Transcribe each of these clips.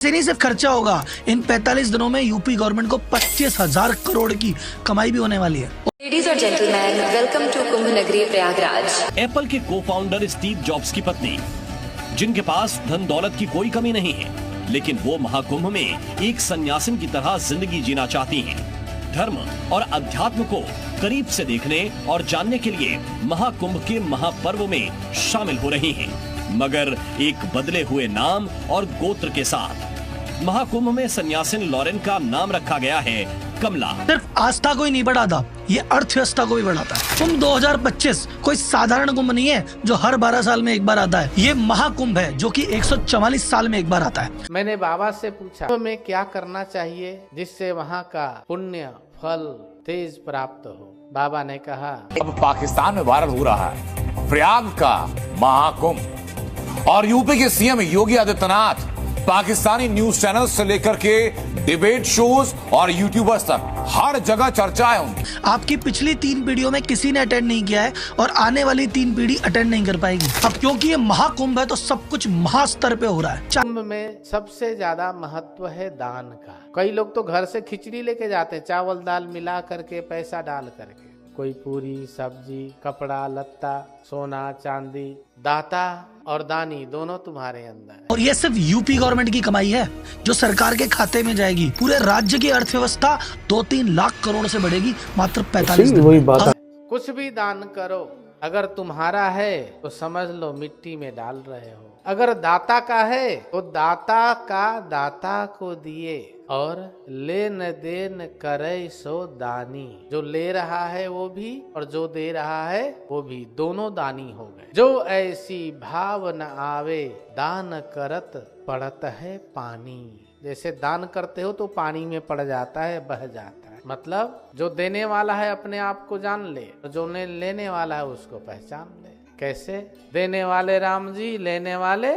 से नहीं सिर्फ खर्चा होगा, इन 45 दिनों में यूपी गवर्नमेंट को 25,000 करोड़ की कमाई भी होने वाली है। लेडीज और जेंटलमैन, वेलकम टू कुंभ नगरी प्रयागराज। एप्पल के को फाउंडर स्टीव जॉब्स की पत्नी, जिनके पास धन दौलत की कोई कमी नहीं है, लेकिन वो महाकुंभ में एक सन्यासिन की तरह जिंदगी जीना चाहती हैं। धर्म और अध्यात्म को करीब से देखने और जानने के लिए महाकुंभ के महापर्व में शामिल हो रही हैं, मगर एक बदले हुए नाम और गोत्र के साथ। महाकुंभ में सन्यासिन लॉरेन का नाम रखा गया है कमला। सिर्फ आस्था को ही नहीं बढ़ाता, ये अर्थव्यवस्था को भी बढ़ाता है। कुंभ 2025 कोई साधारण कुंभ नहीं है जो हर 12 साल में एक बार आता है। ये महाकुंभ है जो कि 144 साल में एक बार आता है। मैंने बाबा से पूछा मैं क्या करना चाहिए जिससे वहाँ का पुण्य फल तेज प्राप्त हो। बाबा ने कहा, अब पाकिस्तान में वायरल हो रहा है प्रयाग का महाकुंभ, और यूपी के CM Yogi Adityanath Pakistani news channel से लेकर के डिबेट शोज और यूट्यूबर्स तक हर जगह चर्चा है उनकी। आपकी पिछली 3 पीढ़ियों में किसी ने अटेंड नहीं किया है और आने वाली 3 पीढ़ी अटेंड नहीं कर पाएगी। अब क्योंकि ये महाकुंभ है तो सब कुछ महास्तर पे हो रहा है। कुंभ में सबसे ज्यादा महत्व है दान का। कई लोग तो घर से खिचड़ी लेके जाते हैं, चावल दाल मिला करके, पैसा डाल करके। कोई पूरी सब्जी, कपड़ा लत्ता, सोना चांदी, दाता और दानी दोनों तुम्हारे अंदर है। और ये सिर्फ यूपी गवर्नमेंट की कमाई है जो सरकार के खाते में जाएगी। पूरे राज्य की अर्थव्यवस्था 2-3 लाख करोड़ से बढ़ेगी मात्र 45 दिन। वही बात है। कुछ भी दान करो, अगर तुम्हारा है तो समझ लो मिट्टी में डाल रहे हो। अगर दाता का है तो दाता का दाता को दिए, और लेन देन करे सो दानी। जो ले रहा है वो भी और जो दे रहा है वो भी, दोनों दानी हो गए। जो ऐसी भाव न आवे दान करत पड़त है पानी। जैसे दान करते हो तो पानी में पड़ जाता है, बह जाता है। मतलब जो देने वाला है अपने आप को जान ले, और जो लेने वाला है उसको पहचान ले। कैसे? देने वाले राम जी, लेने वाले।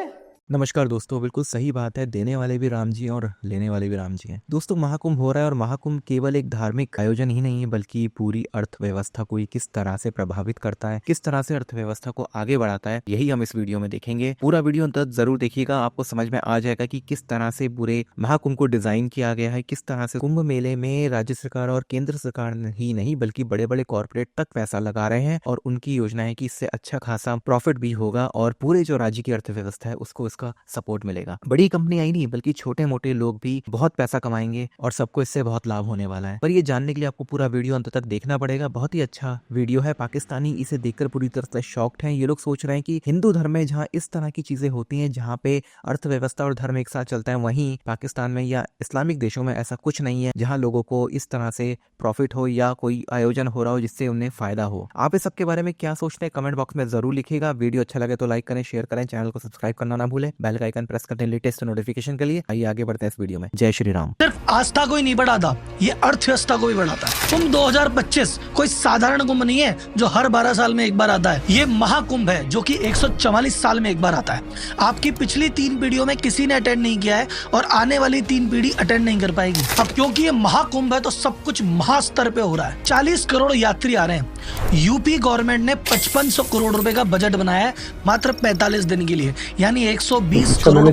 नमस्कार दोस्तों, बिल्कुल सही बात है। देने वाले भी राम जी और लेने वाले भी राम जी हैं। दोस्तों, महाकुंभ हो रहा है और महाकुंभ केवल एक धार्मिक आयोजन ही नहीं है, बल्कि पूरी अर्थव्यवस्था को किस तरह से प्रभावित करता है, किस तरह से अर्थव्यवस्था को आगे बढ़ाता है, यही हम इस वीडियो में देखेंगे। पूरा वीडियो अंत तक जरूर देखिएगा, आपको समझ में आ जाएगा कि किस तरह से पूरे महाकुंभ को डिजाइन किया गया है, किस तरह से कुंभ मेले में राज्य सरकार और केंद्र सरकार ही नहीं बल्कि बड़े बड़े कॉर्पोरेट तक पैसा लगा रहे हैं, और उनकी योजना है कि इससे अच्छा खासा प्रॉफिट भी होगा और पूरे जो राज्य की अर्थव्यवस्था है उसको इसका सपोर्ट मिलेगा। बड़ी कंपनियां ही नहीं बल्कि छोटे मोटे लोग भी बहुत पैसा कमाएंगे और सबको इससे बहुत लाभ होने वाला है। पर ये जानने के लिए आपको पूरा वीडियो अंत तक देखना पड़ेगा। बहुत ही अच्छा वीडियो है। पाकिस्तानी इसे देखकर पूरी तरह से शॉक्ड हैं। ये लोग सोच रहे हैं कि हिंदू धर्म में जहाँ इस तरह की चीजें होती हैं, जहाँ पे अर्थव्यवस्था और धर्म एक साथ चलता है, वहीं पाकिस्तान में या इस्लामिक देशों में ऐसा कुछ नहीं है जहाँ लोगों को इस तरह से प्रॉफिट हो या कोई आयोजन हो रहा हो जिससे उन्हें फायदा हो। आप इस सबके बारे में क्या सोचते हैं कमेंट बॉक्स में जरूर लिखिएगा। वीडियो अच्छा लगे तो लाइक करें, शेयर करें, चैनल को सब्सक्राइब करना ना भूलें, बेल का आइकन प्रेस कर दें लेटेस्ट नोटिफिकेशन के लिए। आइए आगे बढ़ते हैं इस वीडियो में। जय श्री राम। सिर्फ आस्था को ही नहीं बढ़ाता, ये अर्थव्यवस्था को भी बढ़ाता है। कुंभ 2025 कोई साधारण कुंभ नहीं है जो हर 12 साल में एक बार आता है। ये महाकुंभ है जो कि 144 साल में एक बार आता है। आपकी पिछली 3 पीढ़ियों में किसी ने अटेंड नहीं किया है और आने वाली 3 पीढ़ी अटेंड नहीं कर पाएगी। अब क्योंकि ये महाकुंभ है तो सब कुछ महास्तर पे हो रहा है। 40 करोड़ यात्री आ रहे हैं। यूपी गवर्नमेंट ने 5500 करोड़ रुपए का बजट बनाया है मात्र 45 दिन के लिए, यानी 120 करोड़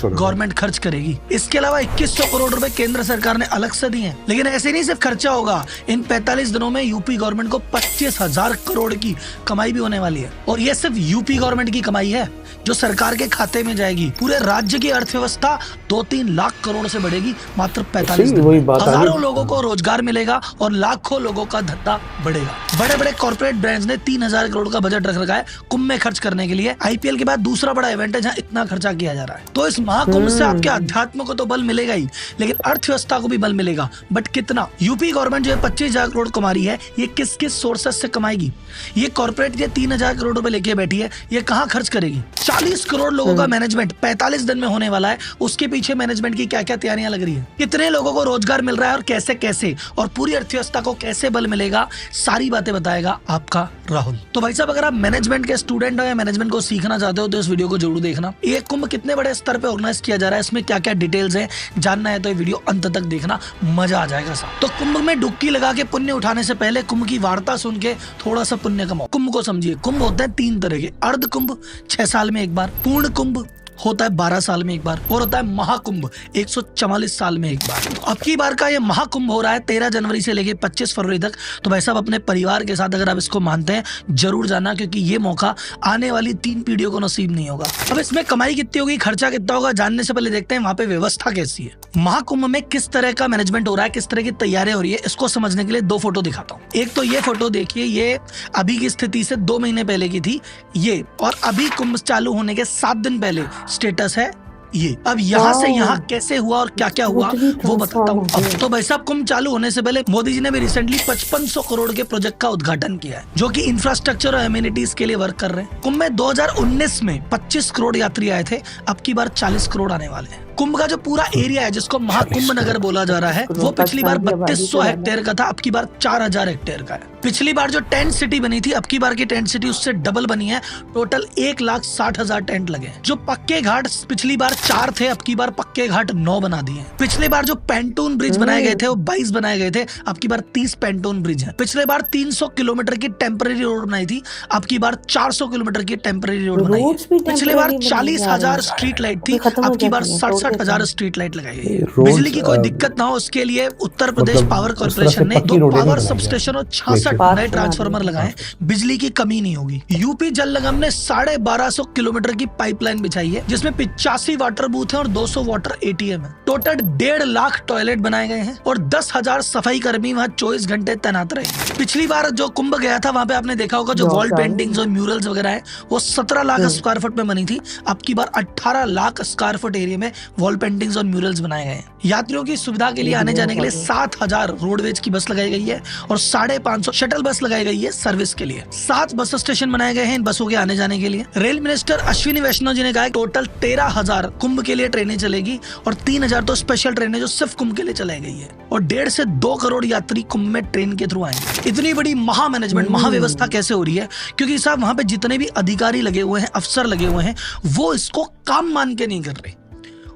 गवर्नमेंट खर्च करेगी। इसके अलावा 2100 करोड़ रुपए केंद्र सरकार ने अलग से दिए हैं। लेकिन ऐसे नहीं सिर्फ खर्चा होगा, इन 45 दिनों में यूपी गवर्नमेंट को 25,000 करोड़ की कमाई भी होने वाली है। और ये सिर्फ यूपी गवर्नमेंट की कमाई है जो सरकार के खाते में जाएगी। पूरे राज्य की अर्थव्यवस्था 2-3 लाख करोड़ से बढ़ेगी मात्र 45 दिन। हजारों लोगों को रोजगार मिलेगा और लाखों लोगों का धंधा बढ़ेगा। बड़े बड़े कॉर्पोरेट ब्रांड्स ने 3000 करोड़ का बजट रख रखा है कुंभ में खर्च करने के लिए। आईपीएल के बाद दूसरा बड़ा इवेंट है जहाँ इतना खर्चा किया जा रहा है। तो इस महाकुंभ से आपके अध्यात्म को तो बल मिलेगा ही, लेकिन अर्थव्यवस्था को भी बल मिलेगा। बट कितना? यूपी गवर्नमेंट जो 25,000 करोड़ कमा रही है, ये किस किस सोर्सेस से कमाएगी? ये कॉर्पोरेट ये 3000 करोड़ रुपए लेके बैठी है, ये कहाँ खर्च करेगी? 40 करोड़ लोगों का मैनेजमेंट 45 दिन में होने वाला है। उसके पीछे मैनेजमेंट की क्या क्या तैयारियां लग रही है, कितने लोगों को रोजगार मिल रहा है और कैसे कैसे, और पूरी अर्थव्यवस्था को कैसे बल मिलेगा, सारी बातें बताएगा आपका राहुल। तो भाई साहब, अगर आप मैनेजमेंट के स्टूडेंट हो या मैनेजमेंट को सीखना चाहते हो तो इस वीडियो को जरूर देखना। ये कुंभ कितने बड़े स्तर पे ऑर्गेनाइज किया जा रहा है, इसमें क्या क्या डिटेल्स है, जानना है तो ये वीडियो अंत तक देखना, मजा आ जाएगा साहब। तो कुंभ में डुबकी लगा के पुण्य उठाने से पहले कुंभ की वार्ता सुन के थोड़ा सा पुण्य कमाओ। कुंभ को समझिए। कुंभ होते हैं 3 तरह के। अर्ध कुंभ 6 साल में एक बार, पूर्ण कुंभ होता है 12 साल में एक बार, और होता है महाकुंभ 144 साल में एक बार। अब की बार का ये महाकुंभ हो रहा है 13 जनवरी से लेके 25 फरवरी तक। तो भाई साहब अपने परिवार के साथ अगर आप इसको मानते हैं जरूर जाना, क्योंकि ये मौका आने वाली 3 पीढ़ियों को नसीब नहीं होगा। अब इसमें कमाई कितनी होगी, खर्चा कितना होगा, जानने से पहले देखते हैं वहां पे व्यवस्था कैसी है। महाकुंभ में किस तरह का मैनेजमेंट हो रहा है, किस तरह की तैयारी हो रही है, इसको समझने के लिए 2 फोटो दिखाता हूँ। एक तो ये फोटो देखिए, ये अभी की स्थिति से 2 महीने पहले की थी ये, और अभी कुंभ चालू होने के 7 दिन पहले स्टेटस है ये। अब यहाँ से यहाँ कैसे हुआ और क्या क्या हुआ वो बताता हूँ। अब तो भाई साहब कुंभ चालू होने से पहले मोदी जी ने भी रिसेंटली 5500 करोड़ के प्रोजेक्ट का उद्घाटन किया है, जो कि इंफ्रास्ट्रक्चर और एमिनिटीज के लिए वर्क कर रहे हैं। कुंभ में 2019 में 25 करोड़ यात्री आए थे, अब की बार 40 करोड़ आने वाले हैं। कुंभ का जो पूरा एरिया है जिसको महाकुंभ नगर बोला जा रहा है, वो पिछली बार 3200 हेक्टेयर का था, अब की बार 4000 हेक्टेयर का है। पिछली बार जो टेंट सिटी बनी थी, अब की बार की टेंट सिटी उससे डबल बनी है। टोटल 1,60,000 टेंट लगे। जो पक्के घाट पिछली बार 4 थे, अब की बार पक्के घाट 9 बना दिए। पिछली बार जो पेंटून ब्रिज बनाए गए थे वो 22 बनाए गए थे, अब की बार 30 पेंटून ब्रिज है। पिछले बार 300 किलोमीटर की टेम्पररी रोड बनाई थी, अब की बार 400 किलोमीटर की टेम्पररी रोड बनाई है। पिछले बार 40,000 स्ट्रीट लाइट थी, अब की बार 60,000 स्ट्रीट लाइट लगाई है। बिजली की कोई दिक्कत ना हो उसके लिए उत्तर प्रदेश पावर कॉर्पोरेशन ने 2 पावर सबस्टेशन और 66 नए ट्रांसफार्मर लगाए। बिजली की कमी नहीं होगी। यूपी जल निगम ने 1250 किलोमीटर की पाइपलाइन बिछाई है, जिसमें 85 वाटर बूथ है और 200 वाटर एटीएम है। टोटल 1.5 लाख टॉयलेट बनाए गए हैं और 10,000 सफाई कर्मी वहाँ 24 घंटे तैनात रहे। पिछली बार जो कुंभ गया था वहाँ पे आपने देखा होगा जो वॉल पेंटिंग्स और म्यूरल्स वगैरह है वो 17 लाख स्क्वायर फुट में बनी थी, अब की बार 18 लाख स्क्वायर फुट एरिया में वॉल पेंटिंग्स और म्यूरल्स बनाए गए हैं। यात्रियों की सुविधा के लिए आने जाने के लिए 7,000 रोडवेज की बस लगाई गई है और 550 शटल बस लगाई गई है सर्विस के लिए। 7 बस स्टेशन बनाए गए हैं इन बसों के आने जाने के लिए। रेल मिनिस्टर अश्विनी वैष्णव जी ने कहा टोटल 13,000 कुंभ के लिए ट्रेनें चलेगी और 3,000 तो स्पेशल ट्रेनें जो सिर्फ कुंभ के लिए चलाई गई है, और 1.5 से 2 करोड़ यात्री कुंभ में ट्रेन के थ्रू आएंगे। इतनी बड़ी महा मैनेजमेंट, महा व्यवस्था कैसे हो रही है? क्योंकि साहब वहां पे जितने भी अधिकारी लगे हुए हैं, अफसर लगे हुए हैं, वो इसको काम मान के नहीं कर रहे।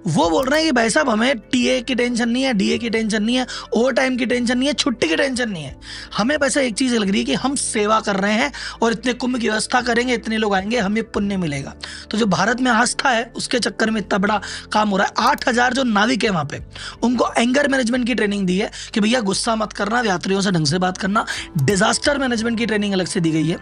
वो बोल रहे हैं कि भाई साहब हमें टीए की टेंशन नहीं है, डीए की टेंशन नहीं है, ओवर टाइम की टेंशन नहीं है, छुट्टी की टेंशन नहीं है। हमें वैसे एक चीज लग रही है कि हम सेवा कर रहे हैं और इतने कुंभ की व्यवस्था करेंगे, इतने लोग आएंगे, हमें पुण्य मिलेगा। तो जो भारत में आस्था है उसके चक्कर में इतना बड़ा काम हो रहा है। 8,000 जो नाविक है वहां पे, उनको एंगर मैनेजमेंट की ट्रेनिंग दी है कि भैया गुस्सा मत करना, यात्रियों से ढंग से बात करना। डिजास्टर मैनेजमेंट की ट्रेनिंग अलग से दी गई है।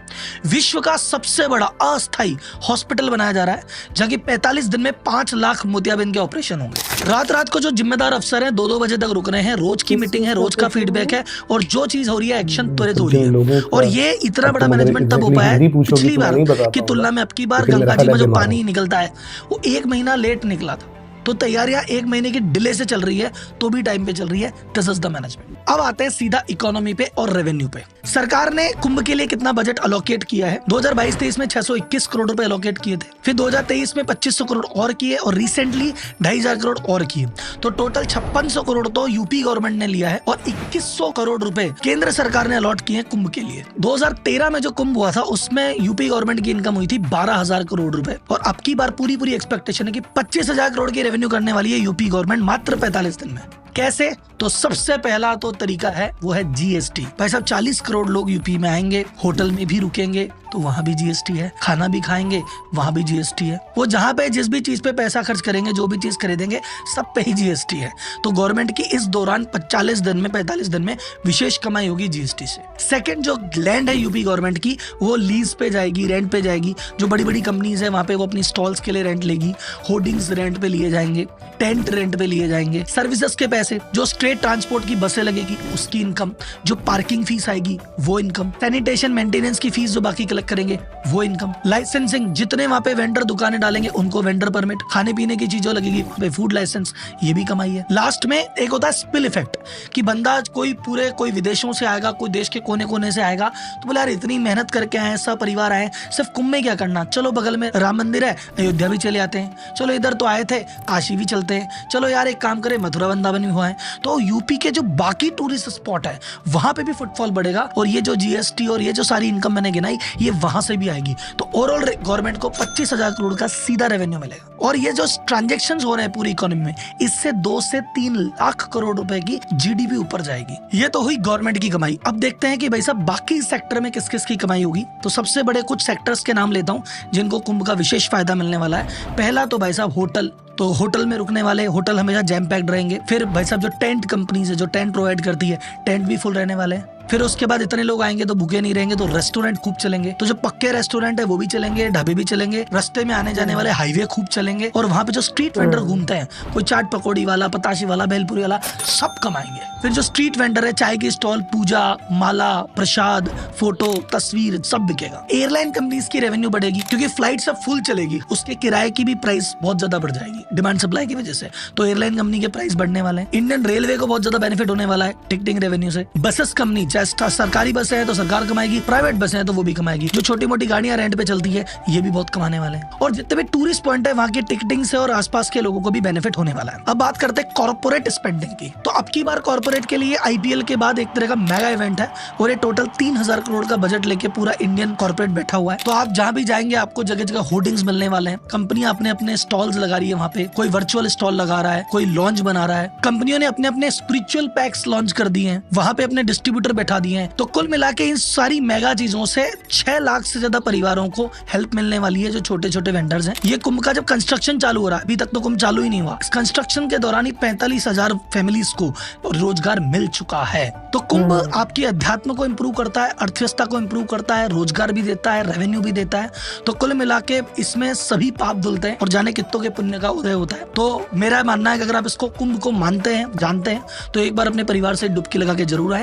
विश्व का सबसे बड़ा अस्थायी हॉस्पिटल बनाया जा रहा है, जहाँ की 45 दिन में 5 लाख मोतियाबिंद के ऑपरेशन होंगे। रात को जो जिम्मेदार अफसर हैं 2-2 बजे तक रुक रहे हैं, रोज की मीटिंग है, रोज का फीडबैक है, और जो चीज हो रही है एक्शन त्वरित हो रही है। और ये इतना बड़ा मैनेजमेंट तब हो पाया है पिछली बार की तुलना में। अब की बार गंगा जी में जो पानी निकलता है वो 1 महीना लेट निकला था, तो तैयारियां 1 महीने की डिले से चल रही है, तो भी टाइम पे चल रही है। This is the management. अब आते हैं सीधा इकोनॉमी पे और रेवेन्यू पे। सरकार ने कुंभ के लिए कितना बजट अलोकेट किया है? 2022-23 में 621 करोड़ रुपए अलोकेट किए थे, फिर 2023 में 2500 करोड़ और किए, और रिसेंटली 2,500 करोड़ और किए। तो टोटल 5600 करोड़ तो यूपी गवर्नमेंट ने लिया है और 2100 करोड़ रुपए केंद्र सरकार ने अलॉट किए कुंभ के लिए। 2013 में जो कुंभ हुआ था उसमें यूपी गवर्नमेंट की इनकम हुई थी 12,000 करोड़ रुपए, और अब की बार पूरी एक्सपेक्टेशन है कि 25,000 करोड़ की रेवेन्यू करने वाली है यूपी गवर्नमेंट मात्र 45 दिन में। कैसे? तो सबसे पहला तो तरीका है वो है जीएसटी। भाई साहब 40 करोड़ लोग यूपी में आएंगे, होटल में भी रुकेंगे तो वहां भी जीएसटी है, खाना भी खाएंगे वहां भी जीएसटी है। वो जहां पे जिस भी चीज पे पैसा खर्च करेंगे, जो भी चीज खरीदेंगे, सब पे ही जीएसटी है। तो गवर्नमेंट की इस दौरान 45 दिन में विशेष कमाई होगी जीएसटी से। सेकंड, जो लैंड है यूपी गवर्नमेंट की वो लीज पे जाएगी, रेंट पे जाएगी। जो बड़ी बड़ी कंपनीज है वहां पे वो अपनी स्टॉल्स के लिए रेंट लेगी, होर्डिंग्स रेंट पे लिए जाएंगे, टेंट रेंट पे लिए जाएंगे, सर्विसेज के पैसे, जो स्टेट ट्रांसपोर्ट की बसें लगेगी उसकी इनकम, जो पार्किंग फीस आएगी वो इनकम, सैनिटेशन मेंटेनेंस की फीस जो बाकी कलेक्ट करेंगे वो इनकम, लाइसेंसिंग, जितने वहां पे वेंडर दुकानें डालेंगे उनको वेंडर परमिट, खाने पीने की चीजों लगेगी फूड लाइसेंस, ये भी कमाई है। लास्ट में एक होता है स्पिल इफेक्ट, कि बंदा कोई विदेशों से आएगा, कोई देश के कोने कोने से आएगा, तो बोले यार इतनी मेहनत करके आए, सब परिवार आए, सिर्फ कुंभ में क्या करना, चलो बगल में राम मंदिर है, अयोध्या भी चले आते हैं, चलो इधर तो आए थे काशी भी चलते हैं, चलो यार एक काम करें मथुरा वृंदावन भी हुआ है। तो यूपी के जो बाकी टूरिस्ट स्पॉट है वहां पे भी फुटफॉल बढ़ेगा, और ये जो जीएसटी और ये जो सारी इनकम मैंने गिनाई ये वहां से भी आएगी। तो ओवरऑल गवर्नमेंट को 25,000 करोड़ का सीधा रेवेन्यू मिलेगा। और ये जो ट्रांजेक्शन हो रहे हैं पूरी इकोनॉमी में, इससे 2 से 3 लाख करोड़ रुपए की जीडीपी ऊपर जाएगी। ये तो हुई गवर्नमेंट की कमाई। अब देखते हैं कि भाई साहब बाकी सेक्टर में किस किस की कमाई होगी। तो सबसे बड़े कुछ सेक्टर्स के नाम लेता हूँ जिनको कुंभ का विशेष फायदा मिलने वाला है। पहला तो भाई साहब होटल, तो होटल में रुकने वाले, होटल हमेशा जैम पैक्ड रहेंगे। फिर भाई साहब जो टेंट कंपनीज है, जो टेंट प्रोवाइड करती है, टेंट भी फुल रहने वाले हैं। फिर उसके बाद इतने लोग आएंगे तो भूखे नहीं रहेंगे, तो रेस्टोरेंट खूब चलेंगे। तो जो पक्के रेस्टोरेंट है वो भी चलेंगे, ढाबे भी चलेंगे, रास्ते में आने जाने वाले हाईवे खूब चलेंगे। और वहाँ पे जो स्ट्रीट वेंडर घूमते हैं, कोई चाट पकौड़ी वाला, पताशी वाला, भेलपुरी वाला, सब कमाएंगे। फिर जो स्ट्रीट वेंडर है, चाय की स्टॉल, पूजा, माला, प्रसाद, फोटो, तस्वीर, सब बिकेगा। एयरलाइन कंपनीज की रेवेन्यू बढ़ेगी क्योंकि फ्लाइट सब फुल चलेगी, उसके किराए की भी प्राइस बहुत ज्यादा बढ़ जाएगी डिमांड सप्लाई की वजह से। तो एयरलाइन कंपनी के प्राइस बढ़ने वाले हैं। इंडियन रेलवे को बहुत ज्यादा बेनिफिट होने वाला है टिकटिंग रेवेन्यू से। बसेस कंपनी, चाहे सरकारी बस है तो सरकार कमाएगी, प्राइवेट बस है तो वो भी कमाएगी। जो छोटी मोटी गाड़ियां रेंट पे चलती है, ये भी बहुत कमाने वाले हैं। और जितने भी टूरिस्ट पॉइंट है, वहाँ की टिकटिंग से और आसपास के लोगों को भी बेनिफिट होने वाला है। अब बात करते हैं कॉर्पोरेट स्पेंडिंग की। तो अब की बार कॉर्पोरेट के लिए आईपीएल के बाद एक तरह का मेगा इवेंट है और ये टोटल 3,000 करोड़ का बजट लेके पूरा इंडियन कॉर्पोरेट बैठा हुआ है। तो आप जहाँ भी जाएंगे आपको जगह जगह होर्डिंग्स मिलने वाले हैं। कंपनियां अपने अपने स्टॉल्स लगा रही है वहाँ पे, कोई वर्चुअल स्टॉल लगा रहा है, कोई लॉन्च बना रहा है। कंपनियों ने अपने अपने स्पिरिचुअल पैक्स लॉन्च कर दिए हैं, वहाँ पे अपने डिस्ट्रीब्यूटर बैठा दिए हैं। तो कुल मिला के इन सारी मेगा चीजों से 6 लाख से ज्यादा परिवारों को हेल्प मिलने वाली है, जो छोटे छोटे वेंडर्स हैं। ये कुंभ का जब कंस्ट्रक्शन चालू हो रहा है, अभी तक तो कुंभ चालू ही नहीं हुआ, इस कंस्ट्रक्शन के दौरान ही 45,000 फैमिलीज को रोजगार मिल चुका है। तो कुंभ आपकी अध्यात्म को इम्प्रूव करता है, अर्थव्यवस्था को इम्प्रूव करता है, रोजगार भी देता है, रेवेन्यू भी देता है। तो कुल मिला के इसमें सभी पाप धुलते हैं और जाने कितों के पुण्य का उदय होता है। तो मेरा मानना है कि अगर आप इसको कुंभ को मानते हैं, जानते हैं, तो एक बार अपने परिवार से डुबकी लगा के जरूर आए।